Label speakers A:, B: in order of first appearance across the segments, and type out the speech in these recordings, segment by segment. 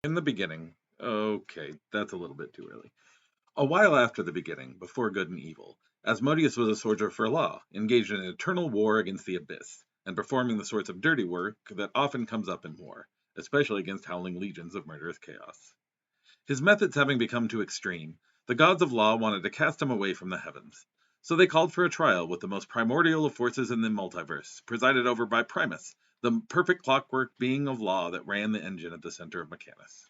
A: In the beginning, okay, that's a little bit too early. A while after the beginning, before good and evil, Asmodeus was a soldier for law, engaged in an eternal war against the abyss, and performing the sorts of dirty work that often comes up in war, especially against howling legions of murderous chaos. His methods having become too extreme, the gods of law wanted to cast him away from the heavens. So they called for a trial with the most primordial of forces in the multiverse, presided over by Primus, the perfect clockwork being of law that ran the engine at the center of Mechanus.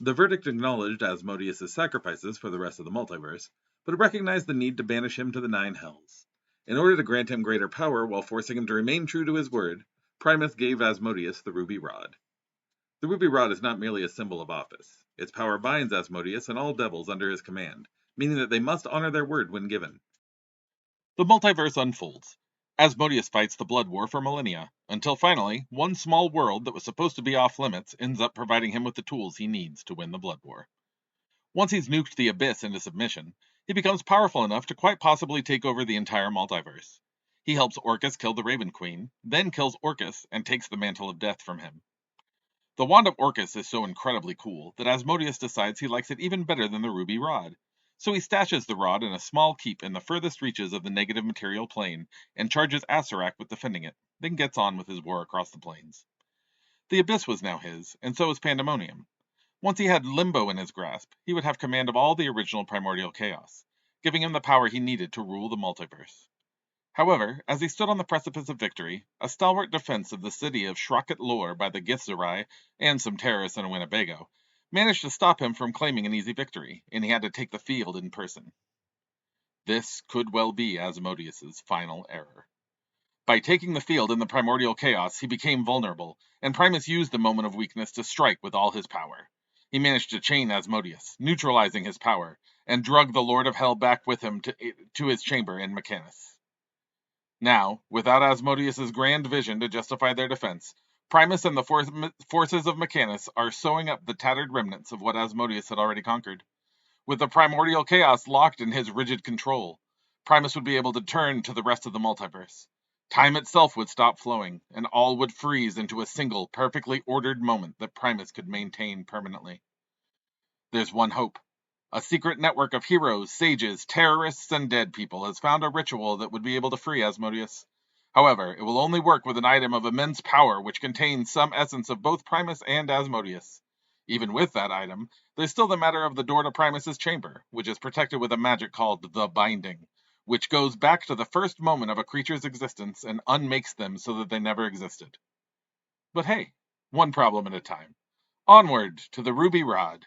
A: The verdict acknowledged Asmodeus' sacrifices for the rest of the multiverse, but recognized the need to banish him to the Nine Hells. In order to grant him greater power while forcing him to remain true to his word, Primus gave Asmodeus the Ruby Rod. The Ruby Rod is not merely a symbol of office. Its power binds Asmodeus and all devils under his command, meaning that they must honor their word when given. The multiverse unfolds. Asmodeus fights the Blood War for millennia, until finally, one small world that was supposed to be off limits ends up providing him with the tools he needs to win the Blood War. Once he's nuked the Abyss into submission, he becomes powerful enough to quite possibly take over the entire multiverse. He helps Orcus kill the Raven Queen, then kills Orcus and takes the Mantle of Death from him. The Wand of Orcus is so incredibly cool that Asmodeus decides he likes it even better than the Ruby Rod. So he stashes the rod in a small keep in the furthest reaches of the negative material plane and charges Asarak with defending it, then gets on with his war across the plains. The Abyss was now his, and so was Pandemonium. Once he had Limbo in his grasp, he would have command of all the original primordial chaos, giving him the power he needed to rule the multiverse. However, as he stood on the precipice of victory, a stalwart defense of the city of Shrocket Lore by the Githzerai and some terrorists in a Winnebago managed to stop him from claiming an easy victory, and he had to take the field in person. This could well be Asmodeus's final error. By taking the field in the primordial chaos, he became vulnerable, and Primus used the moment of weakness to strike with all his power. He managed to chain Asmodeus, neutralizing his power, and drug the Lord of Hell back with him to his chamber in Mechanus. Now, without Asmodeus's grand vision to justify their defense, Primus and the forces of Mechanus are sewing up the tattered remnants of what Asmodeus had already conquered. With the primordial chaos locked in his rigid control, Primus would be able to turn to the rest of the multiverse. Time itself would stop flowing, and all would freeze into a single, perfectly ordered moment that Primus could maintain permanently. There's one hope. A secret network of heroes, sages, terrorists, and dead people has found a ritual that would be able to free Asmodeus. However, it will only work with an item of immense power which contains some essence of both Primus and Asmodeus. Even with that item, there's still the matter of the door to Primus's chamber, which is protected with a magic called the Binding, which goes back to the first moment of a creature's existence and unmakes them so that they never existed. But hey, one problem at a time. Onward to the Ruby Rod.